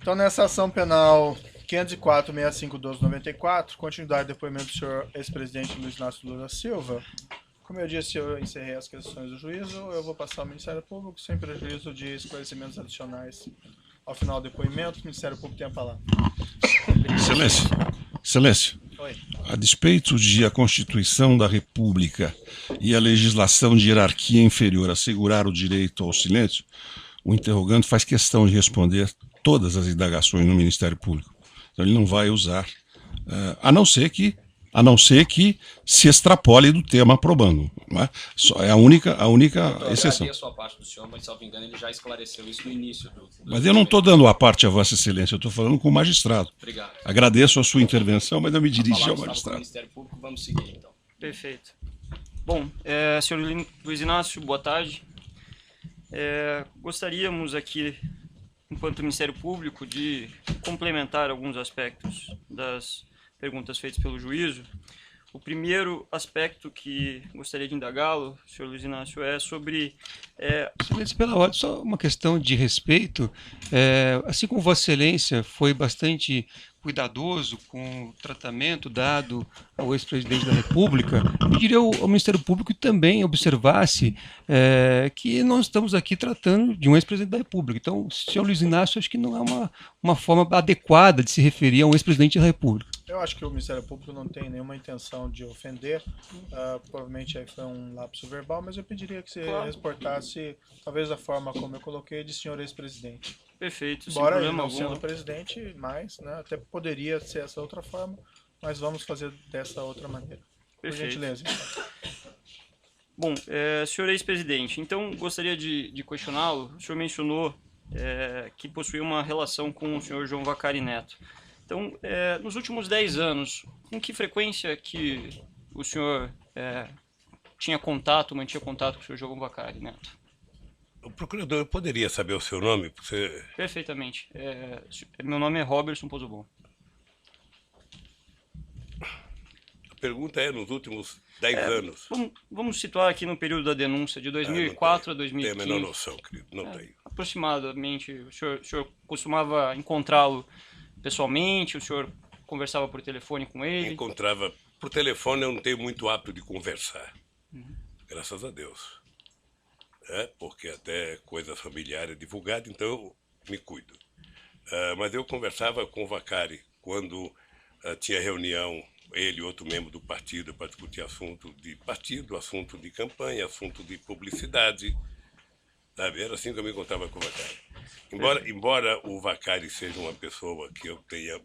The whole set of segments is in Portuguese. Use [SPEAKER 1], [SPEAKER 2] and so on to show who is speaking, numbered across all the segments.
[SPEAKER 1] Então, nessa ação penal 504-6512-94, continuidade do depoimento do senhor ex-presidente Luiz Inácio Lula da Silva. Como eu disse, eu encerrei as questões do juízo, eu vou passar ao Ministério Público sem prejuízo de esclarecimentos adicionais. Ao final do depoimento, o Ministério Público tem a palavra.
[SPEAKER 2] Excelência, Excelência,
[SPEAKER 1] Oi.
[SPEAKER 2] a despeito de a Constituição da República e a legislação de hierarquia inferior assegurar o direito ao silêncio, o interrogante faz questão de responder todas as indagações no Ministério Público. Então ele não vai usar, a não ser que se extrapole do tema aprobando. Não é? É a única exceção.
[SPEAKER 3] Eu agradeço a parte do senhor, mas, salvo engano, ele já esclareceu isso no início.
[SPEAKER 2] Mas eu não estou dando a parte a Vossa Excelência, eu estou falando com o magistrado.
[SPEAKER 3] Obrigado.
[SPEAKER 2] Agradeço a sua intervenção, mas eu me dirigi ao
[SPEAKER 3] Com o
[SPEAKER 2] magistrado.
[SPEAKER 3] Ministério Público, vamos seguir, então.
[SPEAKER 4] Perfeito. Bom, senhor Luiz Inácio, boa tarde. Gostaríamos aqui, enquanto Ministério Público, de complementar alguns aspectos das perguntas feitas pelo juízo. O primeiro aspecto que gostaria de indagá-lo, senhor Luiz Inácio, é sobre...
[SPEAKER 5] Excelência, pela ordem, só uma questão de respeito. Assim como Vossa Excelência foi bastante cuidadoso com o tratamento dado ao ex-presidente da República, eu pediria ao Ministério Público que também observasse que nós estamos aqui tratando de um ex-presidente da República. Então, senhor Luiz Inácio, acho que não é uma forma adequada de se referir a um ex-presidente da República.
[SPEAKER 1] Eu acho que o Ministério Público não tem nenhuma intenção de ofender, provavelmente aí foi um lapso verbal, mas eu pediria que você reportasse, talvez da forma como eu coloquei, de senhor ex-presidente.
[SPEAKER 4] Perfeito,
[SPEAKER 1] Embora
[SPEAKER 4] sem
[SPEAKER 1] ele
[SPEAKER 4] problema
[SPEAKER 1] não
[SPEAKER 4] algum.
[SPEAKER 1] sendo presidente, mas até poderia ser essa outra forma, mas vamos fazer dessa outra maneira. Por
[SPEAKER 4] Perfeito.
[SPEAKER 1] gentileza. Então.
[SPEAKER 4] Bom, senhor ex-presidente, então gostaria de questioná-lo. O senhor mencionou que possuía uma relação com o senhor João Vacari Neto. Então, nos últimos 10 anos, com que frequência que o senhor mantinha contato com o senhor João Vacari Neto?
[SPEAKER 6] O procurador, eu poderia saber o seu nome? Você...
[SPEAKER 4] Perfeitamente. Meu nome é Robertson Pozobon.
[SPEAKER 6] A pergunta é nos últimos 10 anos.
[SPEAKER 4] Vamos situar aqui no período da denúncia, de 2004 a 2015.
[SPEAKER 6] Tenho a menor noção, querido. Não tenho.
[SPEAKER 4] Aproximadamente. O senhor costumava encontrá-lo pessoalmente? O senhor conversava por telefone com ele?
[SPEAKER 6] Encontrava por telefone, eu não tenho muito hábito de conversar. Graças a Deus. Porque até coisas familiares é divulgado, então eu me cuido. Mas eu conversava com o Vacari quando tinha reunião, ele e outro membro do partido, para discutir assunto de partido, assunto de campanha, assunto de publicidade. Sabe? Era assim que eu me encontrava com o Vacari. Embora o Vacari seja uma pessoa que eu tenha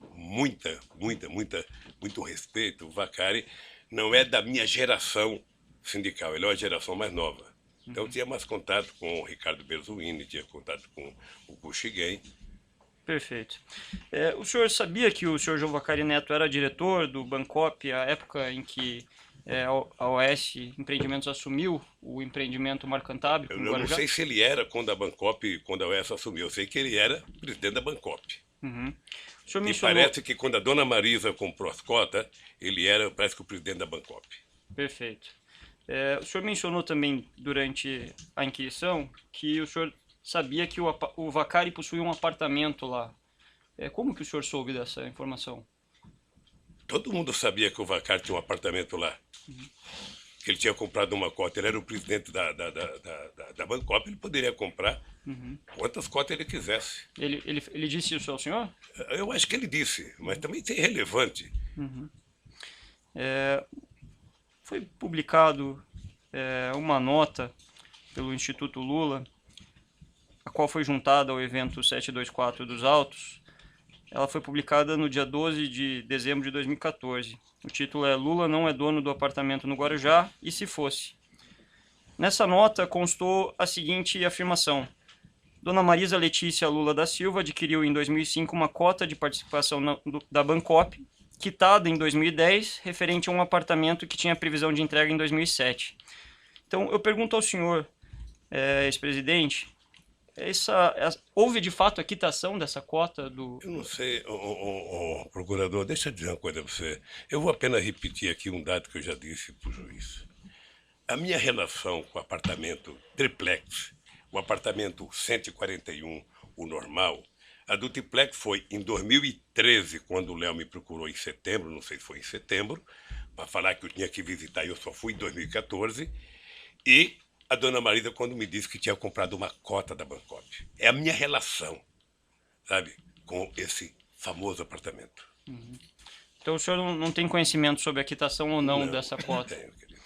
[SPEAKER 6] muito respeito, o Vacari não é da minha geração sindical, ele é uma geração mais nova. Então eu tinha mais contato com o Ricardo Berzuini, tinha contato com o Kuchiguen.
[SPEAKER 4] Perfeito. O senhor sabia que o senhor João Vacari Neto era diretor do Bancop, à época em que a OS Empreendimentos assumiu o empreendimento Marcantab?
[SPEAKER 6] Eu não sei se ele era quando a OS assumiu, eu sei que ele era presidente da Bancop.
[SPEAKER 4] Uhum. O senhor
[SPEAKER 6] E
[SPEAKER 4] mencionou...
[SPEAKER 6] parece que quando a dona Marisa comprou as cotas, ele era, parece que, o presidente da Bancop.
[SPEAKER 4] Perfeito. O senhor mencionou também durante a inquisição que o senhor sabia que o Vacari possuía um apartamento lá. Como que o senhor soube dessa informação?
[SPEAKER 6] Todo mundo sabia que o Vacari tinha um apartamento lá. Que ele tinha comprado uma cota. Ele era o presidente da Bancop, ele poderia comprar quantas cotas ele quisesse.
[SPEAKER 4] Ele disse isso ao senhor?
[SPEAKER 6] Eu acho que ele disse, mas também isso é irrelevante.
[SPEAKER 4] Foi publicado uma nota pelo Instituto Lula, a qual foi juntada ao evento 724 dos autos. Ela foi publicada no dia 12 de dezembro de 2014. O título é Lula não é dono do apartamento no Guarujá, e se fosse. Nessa nota constou a seguinte afirmação. Dona Marisa Letícia Lula da Silva adquiriu em 2005 uma cota de participação da Bancop, quitada em 2010, referente a um apartamento que tinha previsão de entrega em 2007. Então, eu pergunto ao senhor, ex-presidente, houve de fato a quitação dessa cota do...
[SPEAKER 6] Eu não sei, procurador, deixa eu dizer uma coisa para você. Eu vou apenas repetir aqui um dado que eu já disse para o juiz. A minha relação com o apartamento triplex, o apartamento 141, o normal, A do triplex foi em 2013, quando o Léo me procurou em setembro, não sei se foi em setembro, para falar que eu tinha que visitar, e eu só fui em 2014. E a dona Marisa, quando me disse que tinha comprado uma cota da Bancop. É a minha relação, sabe, com esse famoso apartamento.
[SPEAKER 4] Então o senhor não tem conhecimento sobre a quitação ou não dessa cota?
[SPEAKER 6] Não tenho, querido.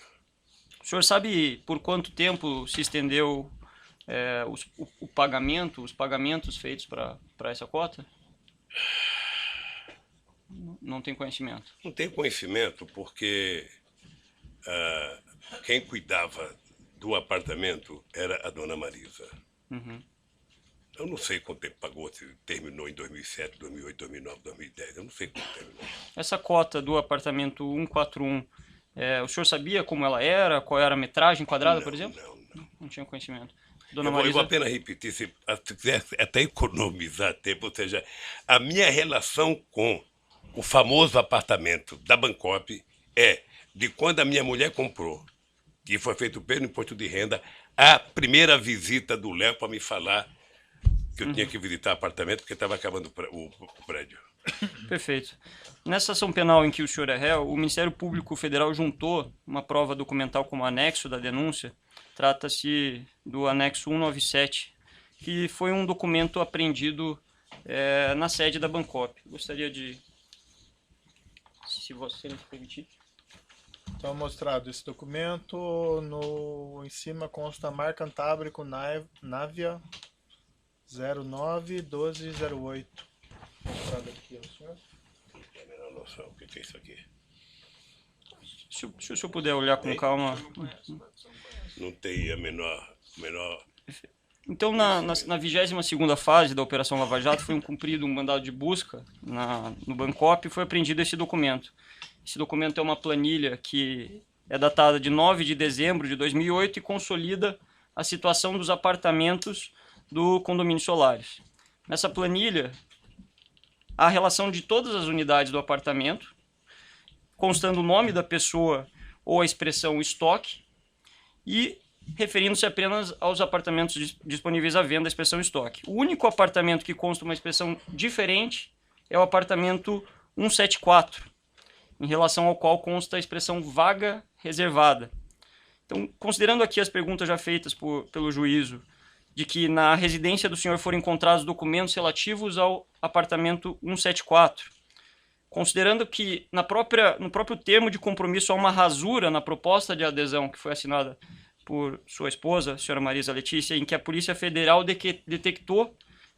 [SPEAKER 4] O senhor sabe por quanto tempo se estendeu o pagamento, os pagamentos feitos para essa cota? Não tem conhecimento.
[SPEAKER 6] Não tenho conhecimento porque quem cuidava do apartamento era a dona Marisa. Eu não sei quanto tempo pagou, se terminou em 2007, 2008, 2009, 2010, eu não sei quanto terminou.
[SPEAKER 4] Essa cota do apartamento 141, o senhor sabia como ela era? Qual era a metragem quadrada, por exemplo? Não tinha conhecimento. Dona
[SPEAKER 6] Eu vou
[SPEAKER 4] Marisa,
[SPEAKER 6] apenas repetir, se quiser até economizar tempo, ou seja, a minha relação com o famoso apartamento da Bancop é de quando a minha mulher comprou, que foi feito pelo imposto de renda, a primeira visita do Léo para me falar que eu tinha que visitar o apartamento porque estava acabando o prédio.
[SPEAKER 4] perfeito. Nessa ação penal em que o senhor é réu, o Ministério Público Federal juntou uma prova documental como anexo da denúncia. Trata-se do anexo 197, que foi um documento apreendido na sede da Bancop. Gostaria de, se você me permitir.
[SPEAKER 1] Então, mostrado esse documento, em cima consta a marca Antábrico Navia 091208. Mostrado aqui ao senhor.
[SPEAKER 6] Não tenho a menor noção o que é isso aqui.
[SPEAKER 4] Se o senhor puder olhar com calma.
[SPEAKER 6] Não tenho a menor...
[SPEAKER 4] Então, na 22ª fase da Operação Lava Jato, foi cumprido um mandado de busca no Bancop e foi apreendido esse documento. Esse documento é uma planilha que é datada de 9 de dezembro de 2008 e consolida a situação dos apartamentos do condomínio Solares. Nessa planilha, há a relação de todas as unidades do apartamento, constando o nome da pessoa ou a expressão estoque, e referindo-se apenas aos apartamentos disponíveis à venda, a expressão estoque. O único apartamento que consta uma expressão diferente é o apartamento 174, em relação ao qual consta a expressão vaga reservada. Então, considerando aqui as perguntas já feitas pelo juízo, de que na residência do senhor foram encontrados documentos relativos ao apartamento 174, considerando que no próprio termo de compromisso há uma rasura na proposta de adesão que foi assinada por sua esposa, a senhora Marisa Letícia, em que a Polícia Federal detectou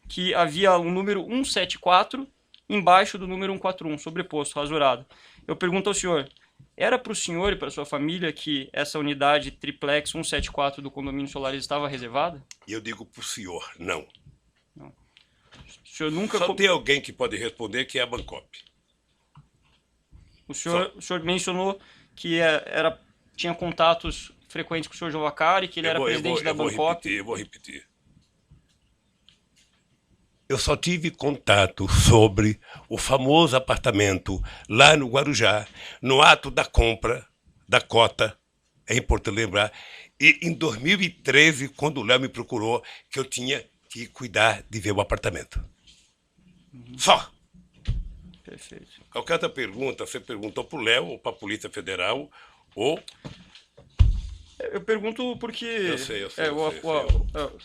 [SPEAKER 4] que havia o número 174 embaixo do número 141, sobreposto, rasurado. Eu pergunto ao senhor, era para o senhor e para a sua família que essa unidade triplex 174 do condomínio Solares estava reservada?
[SPEAKER 6] E eu digo para o senhor, não.
[SPEAKER 4] O senhor nunca...
[SPEAKER 6] Só tem alguém que pode responder, que é a Bancop.
[SPEAKER 4] O senhor mencionou que tinha contatos frequentes com o senhor Jovacari, que ele era presidente da Bancop.
[SPEAKER 6] Eu vou repetir. Eu só tive contato sobre o famoso apartamento lá no Guarujá, no ato da compra da cota, é importante lembrar, e em 2013, quando o Léo me procurou, que eu tinha que cuidar de ver o apartamento. Só.
[SPEAKER 4] Perfeito.
[SPEAKER 6] Qualquer outra pergunta, você perguntou para o Léo ou para a Polícia Federal, ou...
[SPEAKER 4] Eu pergunto porque
[SPEAKER 6] Eu sei.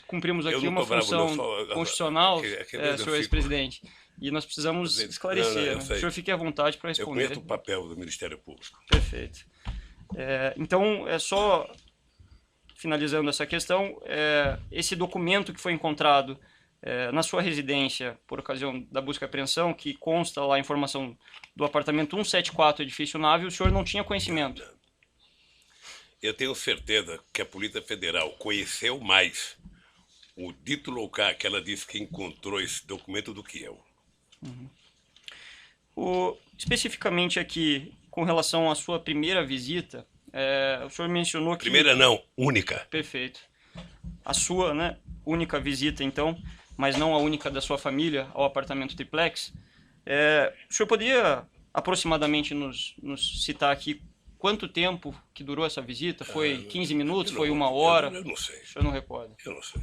[SPEAKER 4] cumprimos aqui
[SPEAKER 6] Eu não
[SPEAKER 4] uma
[SPEAKER 6] tô bravo,
[SPEAKER 4] função
[SPEAKER 6] não,
[SPEAKER 4] constitucional,
[SPEAKER 6] eu
[SPEAKER 4] senhor ex-presidente, e nós precisamos
[SPEAKER 6] Não,
[SPEAKER 4] esclarecer.
[SPEAKER 6] eu
[SPEAKER 4] Né?
[SPEAKER 6] sei.
[SPEAKER 4] O senhor fique à vontade para
[SPEAKER 6] Eu
[SPEAKER 4] responder.
[SPEAKER 6] conheço o papel do Ministério Público.
[SPEAKER 4] Perfeito. Então, só finalizando essa questão, esse documento que foi encontrado na sua residência por ocasião da busca e apreensão, que consta lá a informação do apartamento 174, edifício Nave, o senhor não tinha conhecimento?
[SPEAKER 6] Eu tenho certeza que a Polícia Federal conheceu mais o dito local que ela disse que encontrou esse documento do que eu.
[SPEAKER 4] Especificamente aqui, com relação à sua primeira visita, o senhor mencionou que...
[SPEAKER 6] Primeira não, única.
[SPEAKER 4] Perfeito. A sua, né, única visita, então, mas não a única da sua família ao apartamento triplex. O senhor poderia aproximadamente nos citar aqui quanto tempo que durou essa visita? Foi 15 minutos? Foi 1 hora?
[SPEAKER 6] Eu não sei.
[SPEAKER 4] O senhor não recorda?
[SPEAKER 6] Eu não sei.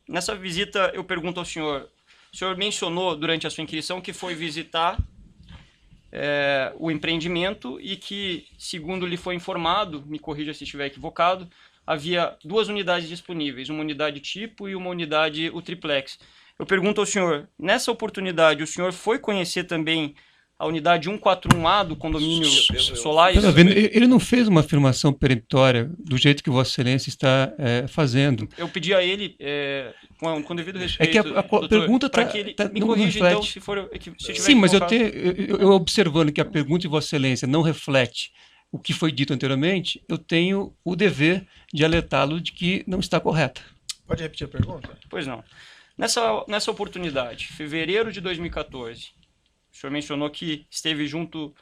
[SPEAKER 4] nessa visita eu pergunto ao senhor, o senhor mencionou durante a sua inquirição que foi visitar o empreendimento e que, segundo lhe foi informado, me corrija se estiver equivocado, havia 2 unidades disponíveis, uma unidade tipo e uma unidade o triplex. Eu pergunto ao senhor, nessa oportunidade o senhor foi conhecer também a unidade 141A do condomínio Solares?
[SPEAKER 5] Tá vendo? Ele não fez uma afirmação peremptória do jeito que Vossa Excelência está fazendo.
[SPEAKER 4] Eu pedi a ele, com devido respeito,
[SPEAKER 5] É que a
[SPEAKER 4] doutor,
[SPEAKER 5] pergunta
[SPEAKER 4] para que ele me
[SPEAKER 5] não
[SPEAKER 4] corrija,
[SPEAKER 5] reflete.
[SPEAKER 4] então, se tiver
[SPEAKER 5] Sim, mas eu
[SPEAKER 4] equivocado.
[SPEAKER 5] observando que a pergunta de Vossa Excelência não reflete o que foi dito anteriormente, eu tenho o dever de alertá-lo de que não está correta.
[SPEAKER 1] Pode repetir a pergunta?
[SPEAKER 4] Pois não. Nessa oportunidade, fevereiro de 2014, o senhor mencionou que esteve junto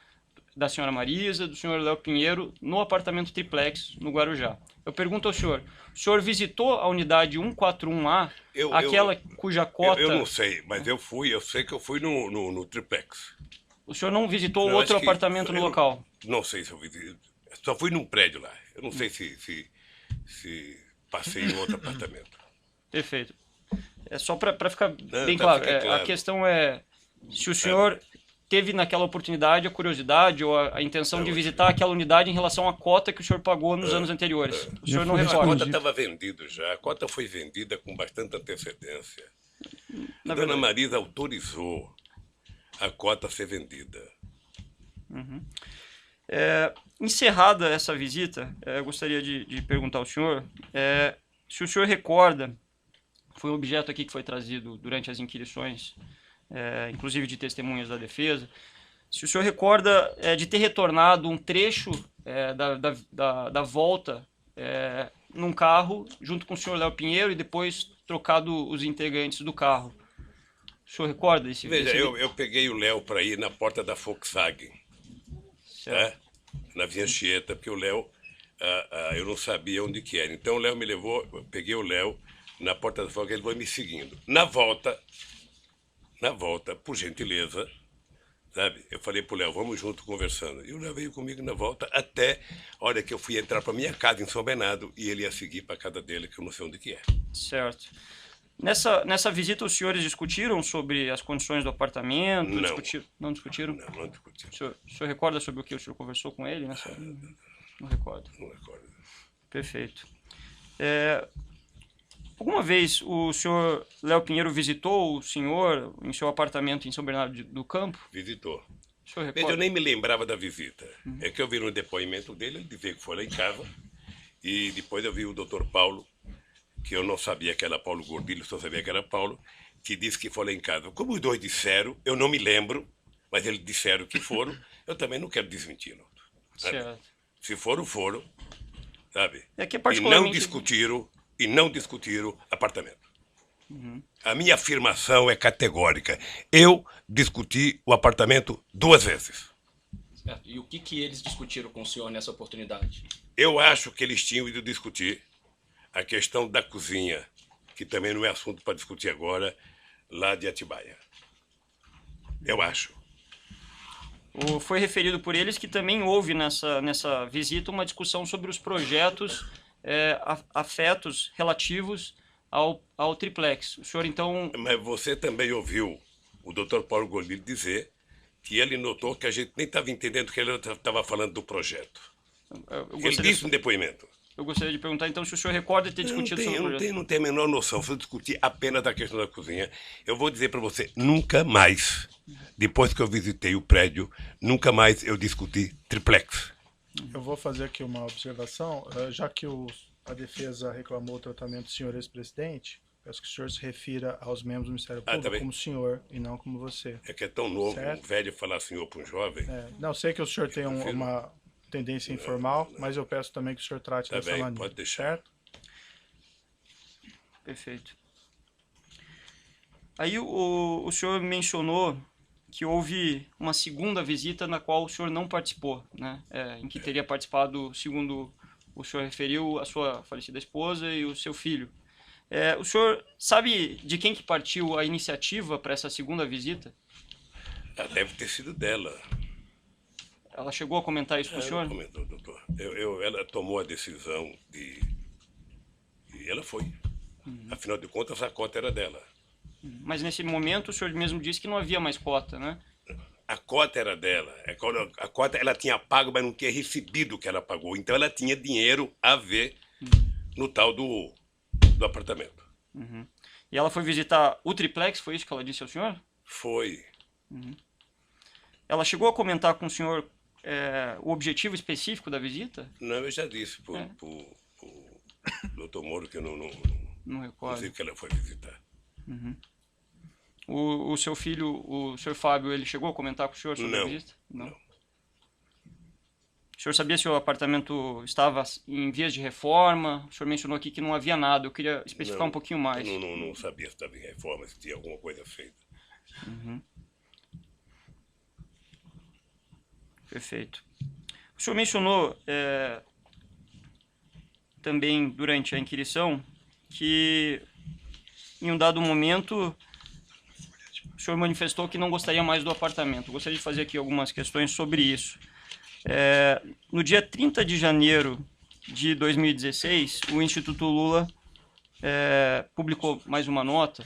[SPEAKER 4] da senhora Marisa, do senhor Léo Pinheiro, no apartamento triplex, no Guarujá. Eu pergunto ao senhor, o senhor visitou a unidade 141A, aquela cuja cota...
[SPEAKER 6] Eu não sei, mas eu sei que eu fui no triplex.
[SPEAKER 4] O senhor não visitou
[SPEAKER 6] Não,
[SPEAKER 4] outro
[SPEAKER 6] acho que
[SPEAKER 4] apartamento no
[SPEAKER 6] eu
[SPEAKER 4] local?
[SPEAKER 6] Não sei se eu visitei. Só fui num prédio lá. Eu não sei se passei em outro apartamento.
[SPEAKER 4] Perfeito. É só para ficar bem
[SPEAKER 6] pra
[SPEAKER 4] claro.
[SPEAKER 6] ficar claro.
[SPEAKER 4] A questão é se o senhor teve naquela oportunidade a curiosidade ou a intenção de visitar aquela unidade em relação à cota que o senhor pagou nos anos anteriores. O senhor não
[SPEAKER 6] A
[SPEAKER 4] recorda?
[SPEAKER 6] cota estava vendida já. A cota foi vendida com bastante antecedência.
[SPEAKER 4] Na
[SPEAKER 6] A dona
[SPEAKER 4] verdade.
[SPEAKER 6] Marisa autorizou a cota a ser vendida.
[SPEAKER 4] Encerrada essa visita, eu gostaria de perguntar ao senhor se o senhor recorda, foi um objeto aqui que foi trazido durante as inquirições, inclusive de testemunhas da defesa, se o senhor recorda de ter retornado um trecho da volta num carro junto com o senhor Léo Pinheiro e depois trocado os integrantes do carro. O senhor recorda desse?
[SPEAKER 6] Veja,
[SPEAKER 4] desse...
[SPEAKER 6] eu peguei o Léo para ir na porta da Volkswagen,
[SPEAKER 4] Certo.
[SPEAKER 6] na Via Anchieta, porque o Léo, eu não sabia onde que era. Então o Léo me levou, eu peguei o Léo na porta da Volkswagen, ele foi me seguindo. Na volta, por gentileza, sabe? Eu falei pro Léo, vamos junto conversando. E o Léo veio comigo na volta até a hora que eu fui entrar para minha casa em São Bernardo e ele ia seguir para a casa dele, que eu não sei onde que é.
[SPEAKER 4] Certo. Nessa visita, os senhores discutiram sobre as condições do apartamento?
[SPEAKER 6] Não.
[SPEAKER 4] Não discutiram?
[SPEAKER 6] Não discuti,
[SPEAKER 4] O senhor recorda sobre o que o senhor conversou com ele? Não recordo.
[SPEAKER 6] não recordo.
[SPEAKER 4] Perfeito. Alguma vez o senhor Léo Pinheiro visitou o senhor em seu apartamento em São Bernardo do Campo?
[SPEAKER 6] Visitou.
[SPEAKER 4] O senhor
[SPEAKER 6] Veja,
[SPEAKER 4] recorda?
[SPEAKER 6] eu nem me lembrava da visita. É que eu vi no depoimento dele, ele dizia que foi lá em casa. E depois eu vi o doutor Paulo, que eu não sabia que era Paulo Gordilho, só sabia que era Paulo, que disse que foi lá em casa. Como os dois disseram, eu não me lembro, mas eles disseram que foram, eu também não quero desmenti-lo.
[SPEAKER 4] Certo.
[SPEAKER 6] Se foram, sabe?
[SPEAKER 4] É que
[SPEAKER 6] E
[SPEAKER 4] particularmente...
[SPEAKER 6] não discutiram apartamento. A minha afirmação é categórica. Eu discuti o apartamento 2 vezes.
[SPEAKER 3] Certo. E o que eles discutiram com o senhor nessa oportunidade?
[SPEAKER 6] Eu acho que eles tinham ido discutir a questão da cozinha, que também não é assunto para discutir agora, lá de Atibaia. Eu acho.
[SPEAKER 4] Foi referido por eles que também houve nessa visita uma discussão sobre os projetos afetos relativos ao triplex. O senhor, então...
[SPEAKER 6] Mas você também ouviu o doutor Paulo Gordilho dizer que ele notou que a gente nem estava entendendo que ele estava falando do projeto. Ele disse no depoimento.
[SPEAKER 4] Eu gostaria de perguntar, então, se o senhor recorda de ter discutido sobre o projeto.
[SPEAKER 6] Não tenho a menor noção. Se eu discutir apenas da questão da cozinha, eu vou dizer para você, nunca mais, depois que eu visitei o prédio, nunca mais eu discuti triplex.
[SPEAKER 1] Eu vou fazer aqui uma observação. Já que a defesa reclamou o tratamento do senhor ex-presidente, peço que o senhor se refira aos membros do Ministério Público
[SPEAKER 6] tá bem.
[SPEAKER 1] como senhor e não como você.
[SPEAKER 6] É que é tão novo,
[SPEAKER 1] Certo.
[SPEAKER 6] um velho falar senhor para um jovem.
[SPEAKER 1] Não, sei que o senhor tem uma tendência informal, mas eu peço também que o senhor trate
[SPEAKER 6] Tá
[SPEAKER 1] dessa
[SPEAKER 6] bem,
[SPEAKER 1] maneira.
[SPEAKER 6] pode deixar.
[SPEAKER 1] Certo?
[SPEAKER 4] Perfeito. Aí o senhor mencionou que houve uma segunda visita na qual o senhor não participou, né? Em que teria participado, segundo o senhor referiu, a sua falecida esposa e o seu filho. O senhor sabe de quem que partiu a iniciativa para essa segunda visita?
[SPEAKER 6] Deve ter sido dela.
[SPEAKER 4] Ela chegou a comentar isso com o senhor?
[SPEAKER 6] Ela comentou, doutor. Ela tomou a decisão e ela foi. Afinal de contas, a cota era dela.
[SPEAKER 4] Mas nesse momento o senhor mesmo disse que não havia mais cota, né?
[SPEAKER 6] A cota era dela. A cota ela tinha pago, mas não tinha recebido o que ela pagou. Então ela tinha dinheiro a ver no tal do apartamento.
[SPEAKER 4] E ela foi visitar o triplex, foi isso que ela disse ao senhor?
[SPEAKER 6] Foi.
[SPEAKER 4] Ela chegou a comentar com o senhor o objetivo específico da visita?
[SPEAKER 6] Não, eu já disse pro Dr. Moro que eu não
[SPEAKER 4] Não recordo.
[SPEAKER 6] sei que ela foi visitar.
[SPEAKER 4] O seu filho, o senhor Fábio, ele chegou a comentar com o senhor sobre a
[SPEAKER 6] Não,
[SPEAKER 4] visita?
[SPEAKER 6] não.
[SPEAKER 4] O senhor sabia se o apartamento estava em vias de reforma? O senhor mencionou aqui que não havia nada. Eu queria especificar
[SPEAKER 6] Não,
[SPEAKER 4] um pouquinho mais.
[SPEAKER 6] Eu não sabia se estava em reforma, se tinha alguma coisa feita.
[SPEAKER 4] Perfeito. O senhor mencionou também durante a inquirição que em um dado momento o senhor manifestou que não gostaria mais do apartamento. Gostaria de fazer aqui algumas questões sobre isso. No dia 30 de janeiro de 2016, o Instituto Lula publicou mais uma nota,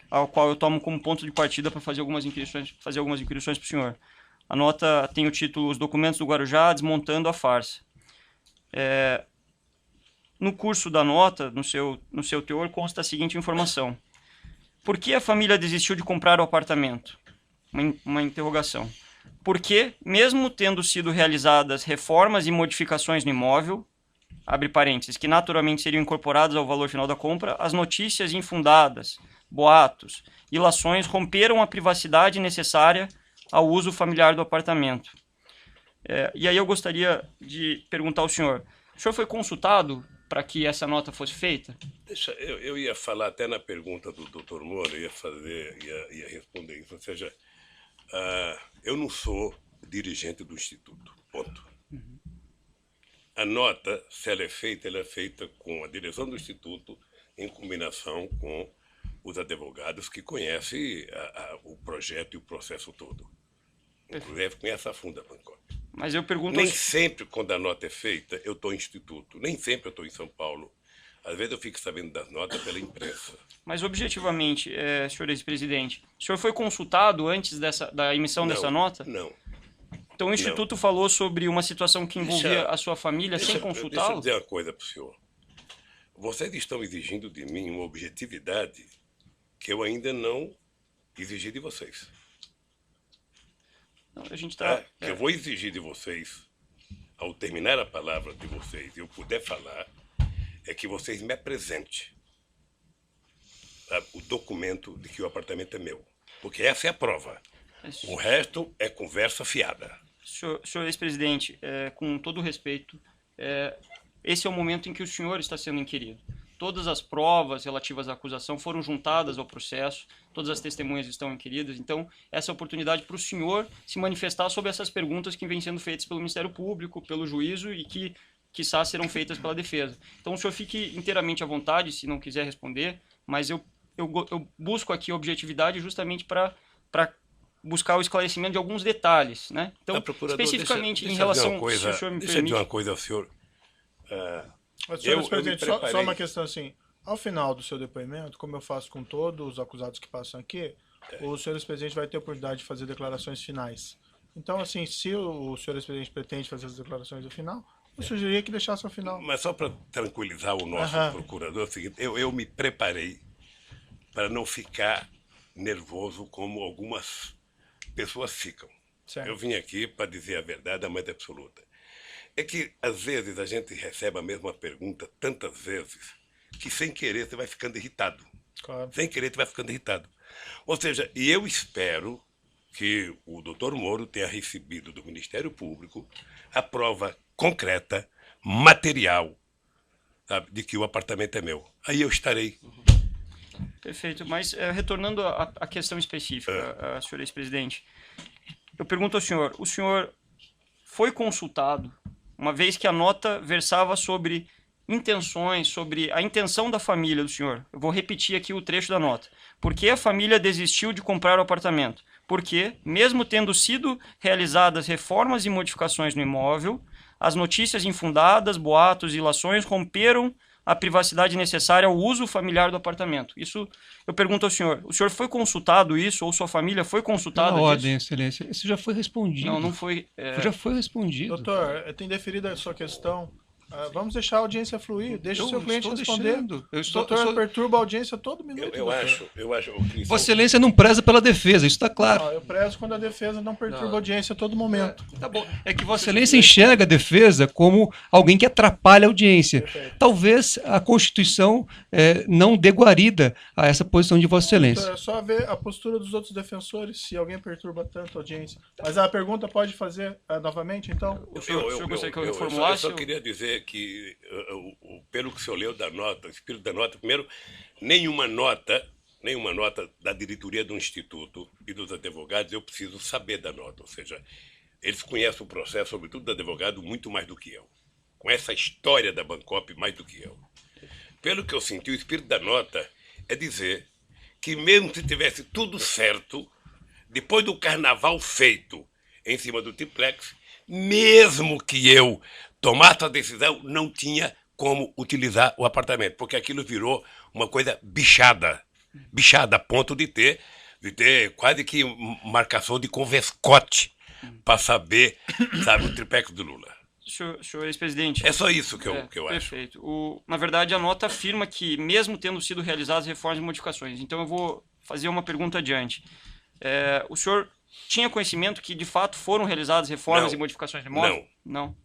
[SPEAKER 4] ao qual eu tomo como ponto de partida para fazer algumas inquirições para o senhor. A nota tem o título Os Documentos do Guarujá Desmontando a Farsa. No curso da nota, no seu teor, consta a seguinte informação. Por que a família desistiu de comprar o apartamento? Uma interrogação. Porque, mesmo tendo sido realizadas reformas e modificações no imóvel, abre parênteses, que naturalmente seriam incorporadas ao valor final da compra, as notícias infundadas, boatos, ilações romperam a privacidade necessária ao uso familiar do apartamento. E aí eu gostaria de perguntar ao senhor, o senhor foi consultado para que essa nota fosse feita?
[SPEAKER 6] Eu ia falar até na pergunta do Dr. Moro, ia responder isso. Ou seja, eu não sou dirigente do Instituto, ponto. A nota, se ela é feita com a direção do Instituto, em combinação com os advogados que conhecem o projeto e o processo todo. Inclusive conhece a fundo a Bangkok.
[SPEAKER 4] Mas eu pergunto...
[SPEAKER 6] Nem sempre, quando a nota é feita, eu estou em Instituto. Nem sempre eu estou em São Paulo. Às vezes eu fico sabendo das notas pela imprensa.
[SPEAKER 4] Mas objetivamente, senhor ex-presidente, o senhor foi consultado antes da emissão dessa nota?
[SPEAKER 6] Não.
[SPEAKER 4] Então o Instituto falou sobre uma situação que envolvia a sua família sem consultá-lo?
[SPEAKER 6] Deixa eu dizer uma coisa para o senhor. Vocês estão exigindo de mim uma objetividade que eu ainda não exigi de vocês.
[SPEAKER 4] Não, a gente tá...
[SPEAKER 6] Eu vou exigir de vocês, ao terminar a palavra de vocês, e eu puder falar, é que vocês me apresentem o documento de que o apartamento é meu. Porque essa é a prova. O resto é conversa fiada.
[SPEAKER 4] Senhor ex-presidente, com todo respeito, esse é o momento em que o senhor está sendo inquirido. Todas as provas relativas à acusação foram juntadas ao processo, todas as testemunhas estão inquiridas, então essa é a oportunidade para o senhor se manifestar sobre essas perguntas que vêm sendo feitas pelo Ministério Público, pelo juízo e que, quiçá, serão feitas pela defesa. Então o senhor fique inteiramente à vontade, se não quiser responder, mas eu busco aqui objetividade justamente para buscar o esclarecimento de alguns detalhes, né? Então, especificamente em relação... se o senhor me
[SPEAKER 6] deixa eu dizer uma coisa ao senhor.
[SPEAKER 1] Mas, senhor presidente, só uma questão assim. Ao final do seu depoimento, como eu faço com todos os acusados que passam aqui, o senhor ex-presidente vai ter a oportunidade de fazer declarações finais. Então, assim, se o senhor ex-presidente pretende fazer as declarações no final, eu sugeriria que deixasse ao final.
[SPEAKER 6] Mas só para tranquilizar o nosso procurador, é o seguinte, eu me preparei para não ficar nervoso como algumas pessoas ficam.
[SPEAKER 1] Certo.
[SPEAKER 6] Eu vim aqui para dizer a verdade, a mais absoluta. É que, às vezes, a gente recebe a mesma pergunta tantas vezes que, sem querer, você vai ficando irritado.
[SPEAKER 1] Claro.
[SPEAKER 6] Sem querer, você vai ficando irritado. Ou seja, e eu espero que o doutor Moro tenha recebido do Ministério Público a prova concreta, material, sabe, de que o apartamento é meu. Aí eu estarei.
[SPEAKER 4] Perfeito, mas retornando à questão específica, senhor ex-presidente, eu pergunto ao senhor, o senhor foi consultado, uma vez que a nota versava sobre intenções, sobre a intenção da família do senhor. Eu vou repetir aqui o trecho da nota. Por que a família desistiu de comprar o apartamento? Porque, mesmo tendo sido realizadas reformas e modificações no imóvel, as notícias infundadas, boatos e ilações romperam a privacidade necessária ao uso familiar do apartamento. Isso eu pergunto ao senhor. O senhor foi consultado isso, ou sua família foi consultada
[SPEAKER 5] Pela
[SPEAKER 4] disso?
[SPEAKER 5] ordem, excelência. Isso já foi respondido.
[SPEAKER 4] Não, não foi.
[SPEAKER 5] Já foi respondido.
[SPEAKER 1] Doutor, eu tenho deferido a sua questão. Vamos deixar a audiência fluir. Deixa o seu cliente responder. Doutor, perturba a audiência todo minuto.
[SPEAKER 6] Eu acho, Cristian,
[SPEAKER 5] Vossa Excelência não preza pela defesa, isso está claro.
[SPEAKER 1] Eu prezo quando a defesa não perturba a audiência a todo momento.
[SPEAKER 5] Tá bom. É que Vossa Excelência enxerga a defesa como alguém que atrapalha a audiência.
[SPEAKER 1] Perfeito.
[SPEAKER 5] Talvez a Constituição não dê guarida a essa posição de Vossa Excelência.
[SPEAKER 1] É só ver a postura dos outros defensores, se alguém perturba tanto a audiência. Mas a pergunta pode fazer novamente, então?
[SPEAKER 4] O senhor gostaria que eu
[SPEAKER 6] eu
[SPEAKER 4] reformulasse?
[SPEAKER 6] só queria dizer que, pelo que o senhor leu da nota, o espírito da nota, primeiro, nenhuma nota da diretoria do Instituto e dos advogados eu preciso saber da nota. Ou seja, eles conhecem o processo, sobretudo do advogado, muito mais do que eu. Conhecem a história da Bancop mais do que eu. Pelo que eu senti, o espírito da nota é dizer que mesmo se tivesse tudo certo, depois do carnaval feito em cima do triplex, mesmo que eu tomasse a decisão, não tinha como utilizar o apartamento, porque aquilo virou uma coisa bichada a ponto de ter quase que marcação de convescote para saber, sabe, o triplex do Lula.
[SPEAKER 4] Senhor ex-presidente.
[SPEAKER 6] É só isso que eu acho.
[SPEAKER 4] Perfeito. Na verdade, a nota afirma que, mesmo tendo sido realizadas reformas e modificações, então eu vou fazer uma pergunta adiante. O senhor tinha conhecimento que, de fato, foram realizadas reformas e modificações de imóvel? Não.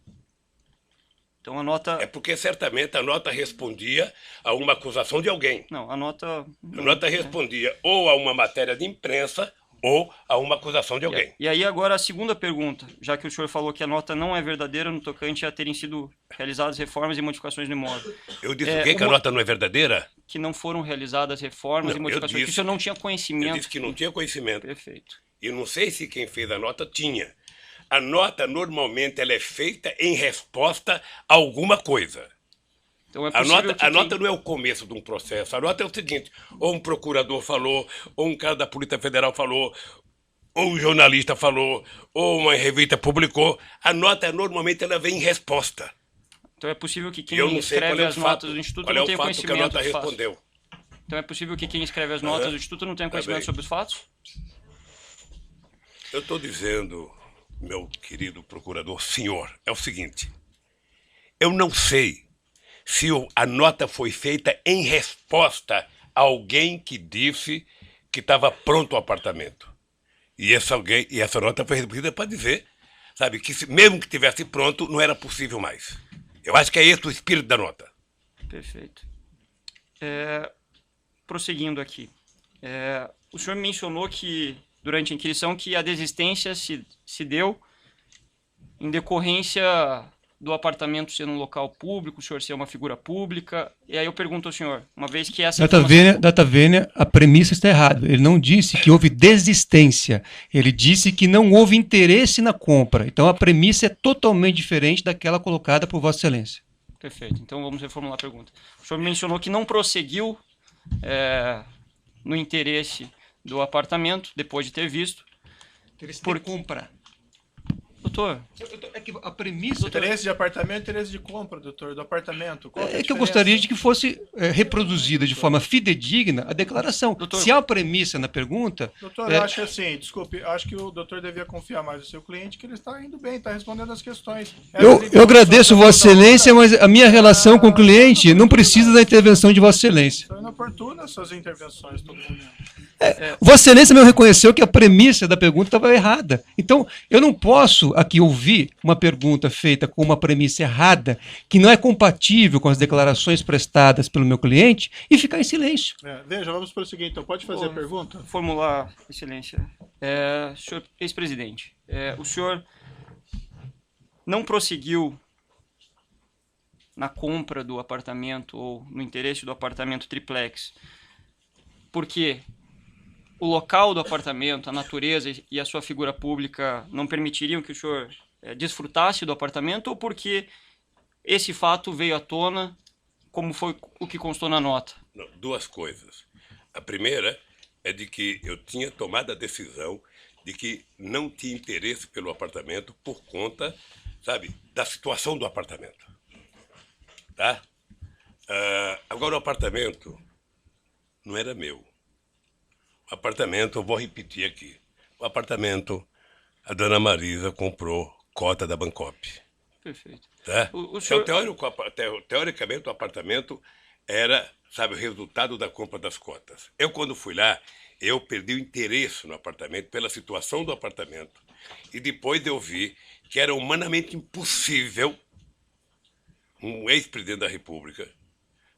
[SPEAKER 4] Então a nota...
[SPEAKER 6] É porque certamente a nota respondia a uma acusação de alguém.
[SPEAKER 4] Não, a nota...
[SPEAKER 6] A nota respondia ou a uma matéria de imprensa ou a uma acusação de alguém.
[SPEAKER 4] E aí agora a segunda pergunta, já que o senhor falou que a nota não é verdadeira no tocante a terem sido realizadas reformas e modificações no imóvel.
[SPEAKER 6] Eu disse o quê? Que a nota não é verdadeira?
[SPEAKER 4] Que não foram realizadas reformas e modificações, que o senhor não tinha conhecimento.
[SPEAKER 6] Eu disse que não tinha conhecimento.
[SPEAKER 4] Perfeito.
[SPEAKER 6] E não sei se quem fez a nota tinha. A nota, normalmente, ela é feita em resposta a alguma coisa.
[SPEAKER 4] Então é
[SPEAKER 6] A nota não é o começo de um processo. A nota é o seguinte: ou um procurador falou, ou um cara da Polícia Federal falou, ou um jornalista falou, ou uma revista publicou. A nota, normalmente, ela vem em resposta.
[SPEAKER 4] Então é possível que quem
[SPEAKER 6] Eu não sei
[SPEAKER 4] escreve
[SPEAKER 6] qual é o
[SPEAKER 4] as
[SPEAKER 6] fato,
[SPEAKER 4] notas do Instituto
[SPEAKER 6] qual é
[SPEAKER 4] não
[SPEAKER 6] o
[SPEAKER 4] tenha
[SPEAKER 6] fato que a
[SPEAKER 4] conhecimento
[SPEAKER 6] nota
[SPEAKER 4] dos fatos.
[SPEAKER 6] respondeu.
[SPEAKER 4] Então é possível que quem escreve as notas do Instituto não tenha conhecimento
[SPEAKER 6] bem.
[SPEAKER 4] sobre os fatos?
[SPEAKER 6] Eu estou dizendo, meu querido procurador, senhor, é o seguinte: eu não sei se a nota foi feita em resposta a alguém que disse que estava pronto o apartamento. E essa nota foi redigida para dizer, sabe, que mesmo que tivesse pronto, não era possível mais. Eu acho que é esse o espírito da nota.
[SPEAKER 4] Perfeito. Prosseguindo aqui. O senhor mencionou que, durante a inquirição, que a desistência se deu em decorrência do apartamento ser um local público, o senhor ser uma figura pública. E aí eu pergunto ao senhor, uma vez que essa
[SPEAKER 5] Data vênia, a premissa está errada. Ele não disse que houve desistência. Ele disse que não houve interesse na compra. Então a premissa é totalmente diferente daquela colocada por Vossa Excelência.
[SPEAKER 4] Perfeito. Então vamos reformular a pergunta. O senhor mencionou que não prosseguiu no interesse do apartamento, depois de ter visto.
[SPEAKER 5] Interesse
[SPEAKER 4] Por
[SPEAKER 5] compra.
[SPEAKER 4] Doutor,
[SPEAKER 5] É que a premissa...
[SPEAKER 1] Interesse de apartamento, interesse de compra, doutor, do apartamento. Qual
[SPEAKER 5] É que eu gostaria de que fosse reproduzida de forma fidedigna a declaração.
[SPEAKER 4] Doutor,
[SPEAKER 5] se há uma premissa na pergunta...
[SPEAKER 1] Doutor, eu acho assim, desculpe, acho que o doutor devia confiar mais no seu cliente, que ele está indo bem, está respondendo as questões.
[SPEAKER 5] Eu agradeço Vossa Excelência, mas a minha relação com o cliente não precisa da intervenção de Vossa Excelência.
[SPEAKER 1] São inoportunas suas intervenções todo momento.
[SPEAKER 5] Vossa Excelência me reconheceu que a premissa da pergunta estava errada. Então, eu não posso aqui ouvir uma pergunta feita com uma premissa errada, que não é compatível com as declarações prestadas pelo meu cliente, e ficar em silêncio.
[SPEAKER 1] Veja, vamos prosseguir então. Pode fazer a pergunta?
[SPEAKER 4] formular, Excelência. Senhor ex-presidente, o senhor não prosseguiu na compra do apartamento ou no interesse do apartamento triplex, porque o local do apartamento, a natureza e a sua figura pública não permitiriam que o senhor desfrutasse do apartamento, ou porque esse fato veio à tona, como foi o que constou na nota?
[SPEAKER 6] Não, duas coisas. A primeira é de que eu tinha tomado a decisão de que não tinha interesse pelo apartamento por conta, sabe, da situação do apartamento. Tá? Agora, o apartamento não era meu. O apartamento, eu vou repetir aqui. O apartamento, a dona Marisa comprou cota da Bancop.
[SPEAKER 4] Perfeito.
[SPEAKER 6] Tá?
[SPEAKER 4] O senhor-
[SPEAKER 6] Teoricamente, o apartamento era, sabe, o resultado da compra das cotas. Eu, quando fui lá, eu perdi o interesse no apartamento pela situação do apartamento. E depois eu vi que era humanamente impossível um ex-presidente da República,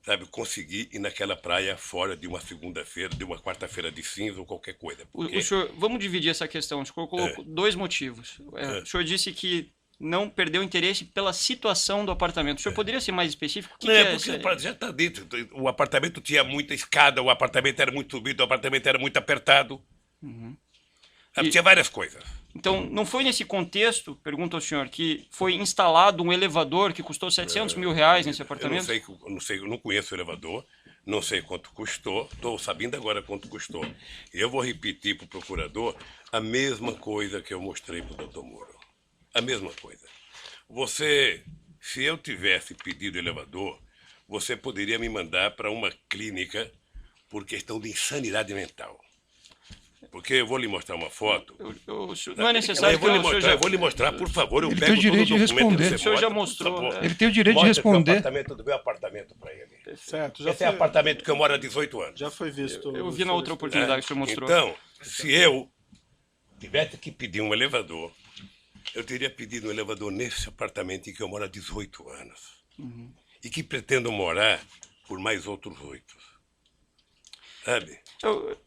[SPEAKER 6] sabe, conseguir ir naquela praia fora de uma segunda-feira, de uma quarta-feira de cinza ou qualquer coisa. Porque
[SPEAKER 4] O senhor, vamos dividir essa questão. O senhor colocou dois motivos. O senhor disse que não perdeu interesse pela situação do apartamento. O senhor poderia ser mais específico? O que
[SPEAKER 6] não,
[SPEAKER 4] que
[SPEAKER 6] é porque já está dito. O apartamento tinha muita escada, o apartamento era muito subido, o apartamento era muito apertado. Sabe,
[SPEAKER 4] E-
[SPEAKER 6] tinha várias coisas.
[SPEAKER 4] Então, não foi nesse contexto, pergunto ao senhor, que foi instalado um elevador que custou 700 mil reais nesse
[SPEAKER 6] Eu
[SPEAKER 4] apartamento?
[SPEAKER 6] eu não conheço o elevador, não sei quanto custou, estou sabendo agora quanto custou. Eu vou repetir para o procurador a mesma coisa que eu mostrei para o doutor Moro. A mesma coisa. Você, se eu tivesse pedido elevador, você poderia me mandar para uma clínica por questão de insanidade mental. Porque eu vou lhe mostrar uma foto.
[SPEAKER 4] Não é necessário
[SPEAKER 6] Eu vou, lhe
[SPEAKER 4] o senhor
[SPEAKER 6] mostrar,
[SPEAKER 4] já...
[SPEAKER 6] eu vou lhe mostrar, por favor. Eu
[SPEAKER 5] Ele
[SPEAKER 6] pego
[SPEAKER 5] tem o direito
[SPEAKER 6] todo
[SPEAKER 5] de
[SPEAKER 6] documento que
[SPEAKER 5] responder.
[SPEAKER 6] você
[SPEAKER 4] O senhor já
[SPEAKER 6] mostra, por
[SPEAKER 4] mostrou,
[SPEAKER 6] favor.
[SPEAKER 5] Ele tem o direito de
[SPEAKER 6] Mostra
[SPEAKER 5] responder.
[SPEAKER 6] Do meu apartamento para ele.
[SPEAKER 1] Certo, já
[SPEAKER 6] Esse é
[SPEAKER 1] foi,
[SPEAKER 6] apartamento que eu moro há 18 anos.
[SPEAKER 1] já foi visto.
[SPEAKER 4] Eu vi na outra oportunidade que o senhor mostrou.
[SPEAKER 6] Então, se eu tivesse que pedir um elevador, eu teria pedido um elevador nesse apartamento em que eu moro há 18 anos. E que pretendo morar por mais outros 8. Sabe?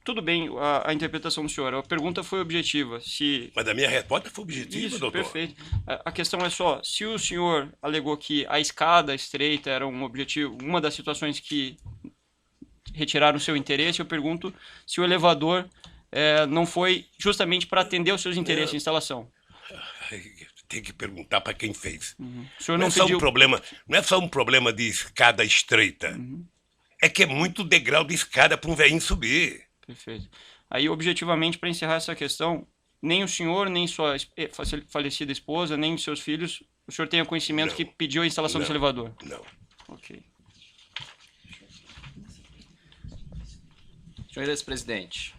[SPEAKER 4] Tudo bem, a interpretação do senhor. A pergunta foi objetiva. Se
[SPEAKER 6] Mas a minha resposta foi objetiva,
[SPEAKER 4] Isso,
[SPEAKER 6] doutor.
[SPEAKER 4] perfeito. A questão é só, se o senhor alegou que a escada estreita era um objetivo, uma das situações que retiraram o seu interesse, eu pergunto se o elevador não foi justamente para atender os seus interesses de instalação.
[SPEAKER 6] Tem que perguntar para quem fez.
[SPEAKER 4] O senhor
[SPEAKER 6] Não
[SPEAKER 4] não
[SPEAKER 6] é só
[SPEAKER 4] pediu...
[SPEAKER 6] não é só um problema de escada estreita. É que é muito degrau de escada para um velhinho subir.
[SPEAKER 4] Perfeito. Aí, objetivamente, para encerrar essa questão, nem o senhor, nem sua falecida esposa, nem os seus filhos, o senhor tenha conhecimento
[SPEAKER 6] Não.
[SPEAKER 4] que pediu a instalação desse
[SPEAKER 6] Não.
[SPEAKER 4] elevador?
[SPEAKER 6] Não.
[SPEAKER 4] Ok.
[SPEAKER 3] Senhor ex-presidente,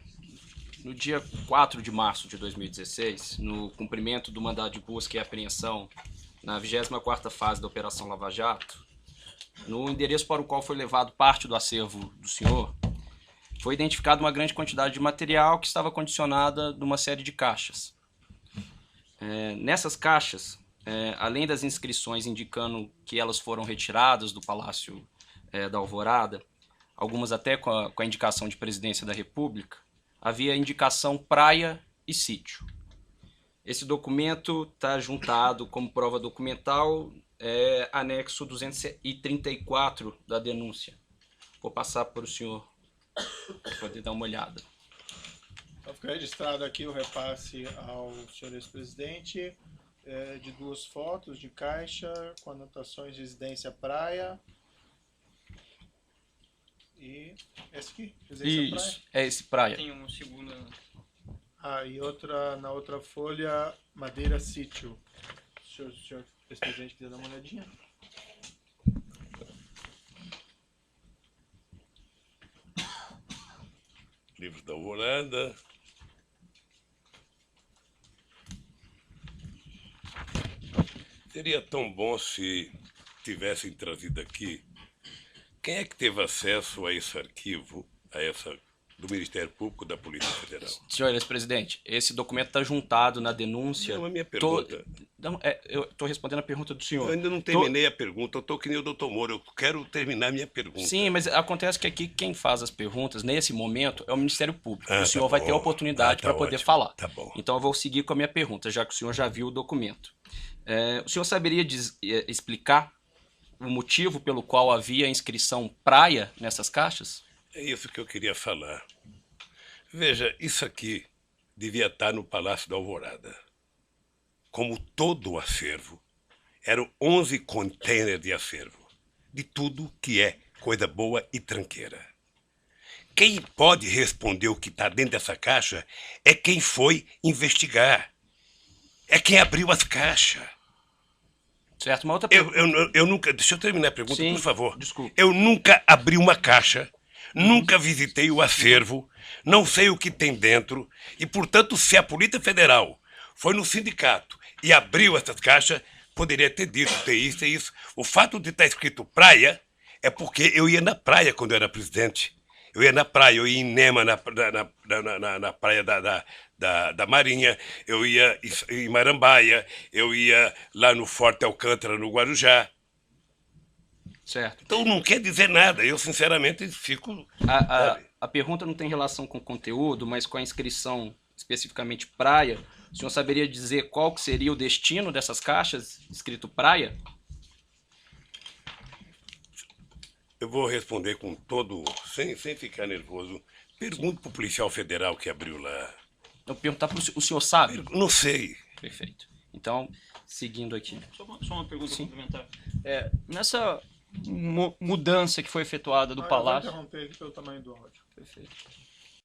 [SPEAKER 3] no dia 4 de março de 2016, no cumprimento do mandado de busca e apreensão na 24ª fase da Operação Lava Jato, no endereço para o qual foi levado parte do acervo do senhor, foi identificada uma grande quantidade de material que estava condicionada numa série de caixas. Nessas caixas, além das inscrições indicando que elas foram retiradas do Palácio da Alvorada, algumas até com a indicação de Presidência da República, havia a indicação praia e sítio. Esse documento está juntado como prova documental, anexo 234 da denúncia. Vou passar para o senhor poder dar uma olhada.
[SPEAKER 1] Então, fica registrado aqui o repasse ao senhor ex-presidente de 2 fotos de caixa com anotações residência praia. E esse aqui, residência praia.
[SPEAKER 3] Isso, é esse praia.
[SPEAKER 4] Tem uma segunda...
[SPEAKER 1] E na outra folha, madeira sítio. Se o senhor ex-presidente quiser dar uma olhadinha.
[SPEAKER 6] Livro da Alvorada. Seria tão bom se tivessem trazido aqui. Quem é que teve acesso a esse arquivo, do Ministério Público da Polícia Federal?
[SPEAKER 3] Senhor ex-presidente, esse documento está juntado na denúncia.
[SPEAKER 6] Não, a minha pergunta.
[SPEAKER 3] Eu estou respondendo a pergunta do senhor.
[SPEAKER 6] Eu ainda não terminei a pergunta, eu estou que nem o doutor Moro, eu quero terminar a minha pergunta.
[SPEAKER 3] Sim, mas acontece que aqui quem faz as perguntas, nesse momento, é o Ministério Público.
[SPEAKER 6] Ah,
[SPEAKER 3] O senhor
[SPEAKER 6] tá
[SPEAKER 3] vai ter a
[SPEAKER 6] bom.
[SPEAKER 3] oportunidade
[SPEAKER 6] Tá
[SPEAKER 3] para poder
[SPEAKER 6] ótimo.
[SPEAKER 3] falar.
[SPEAKER 6] Tá bom.
[SPEAKER 3] Então eu vou seguir com a minha pergunta, já que o senhor já viu o documento. O senhor saberia explicar o motivo pelo qual havia a inscrição praia nessas caixas?
[SPEAKER 6] É isso que eu queria falar. Veja, isso aqui devia estar no Palácio da Alvorada. Como todo o acervo, eram 11 containers de acervo, de tudo que é coisa boa e tranqueira. Quem pode responder o que está dentro dessa caixa é quem foi investigar. É quem abriu as caixas.
[SPEAKER 3] Certo, uma outra pergunta.
[SPEAKER 6] Eu nunca. Deixa eu terminar a pergunta,
[SPEAKER 3] Sim,
[SPEAKER 6] por favor.
[SPEAKER 3] desculpa.
[SPEAKER 6] Eu nunca abri uma caixa, nunca visitei o acervo, não sei o que tem dentro, e, portanto, se a Polícia Federal foi no sindicato e abriu essas caixas, poderia ter dito, ter isso e isso. O fato de estar escrito praia é porque eu ia na praia quando eu era presidente. Eu ia na praia, eu ia em Nema, na praia da Marinha, eu ia em Marambaia, eu ia lá no Forte Alcântara, no Guarujá.
[SPEAKER 3] Certo.
[SPEAKER 6] Então não quer dizer nada, eu sinceramente fico...
[SPEAKER 3] A pergunta não tem relação com o conteúdo, mas com a inscrição especificamente praia. O senhor saberia dizer qual que seria o destino dessas caixas escrito praia?
[SPEAKER 6] Eu vou responder com todo... sem ficar nervoso. Pergunto para o policial federal que abriu lá.
[SPEAKER 3] Eu perguntar para o senhor sabe?
[SPEAKER 6] Não sei.
[SPEAKER 3] Perfeito. Então, seguindo aqui.
[SPEAKER 4] Só uma pergunta complementar. Nessa mudança que foi efetuada do
[SPEAKER 1] Eu vou
[SPEAKER 4] Palácio...
[SPEAKER 1] interromper aqui pelo tamanho do áudio.
[SPEAKER 4] Perfeito.